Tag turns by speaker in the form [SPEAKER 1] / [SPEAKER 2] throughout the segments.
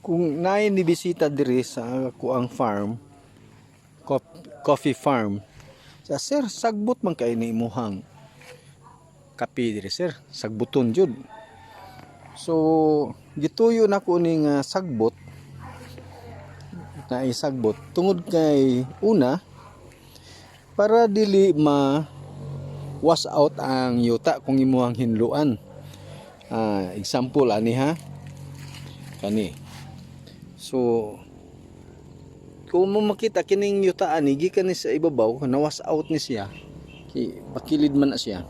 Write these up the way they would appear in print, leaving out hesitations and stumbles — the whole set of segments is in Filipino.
[SPEAKER 1] Kung naay ni bisita diri sa kuang farm, coffee farm. Sa sir, sagbot man kay ni imuhang kape diri sir, sagbuton jud. So gituyo nako ning sagbot na sagbot tungod kay una para dili ma wash out ang yuta kung imuhang hinluan. Example ani ha, kani. So kung mo makita kining yuta ani gikan ni sa ibabaw, na wash out ni siya, bakilid man na siya,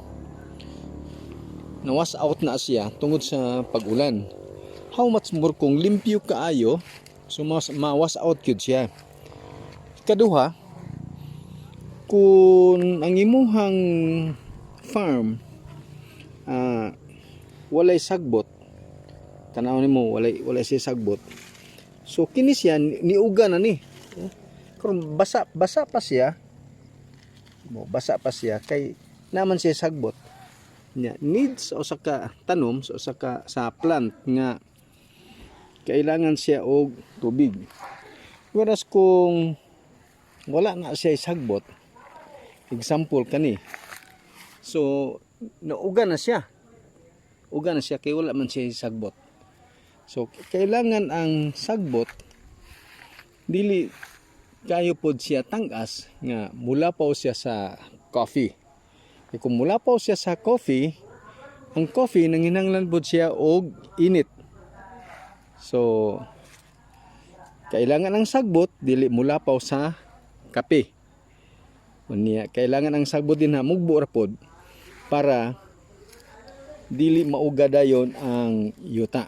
[SPEAKER 1] na wash out na siya tungod sa pag-ulan. How much more kung limpyo kaayo, so ma-wash out gyud siya. Kaduha, kung ang imuhang farm walay sagbot, tanaw nimo walay siya sagbot, so kini siya niuga na ni. Kung basa pa siya, basa pa siya kay naman siya sagbot. Needs sa usa ka tanom, sa usa ka sa plant nga kailangan siya og tubig. Whereas kung wala na siya sagbot, example kani, so nauga na siya. Uga na siya kay wala man siya sagbot. So kailangan ang sagbot dili kayo pod siya tangas nga mulapaw siya sa coffee. E kung mulapaw siya sa coffee, ang coffee nanginahanglan pod siya og init. So kailangan ang sagbot dili mulapaw sa kape. Unya kailangan ang sagbot din ha mugbo ra pod para dili mauga dayon ang yuta.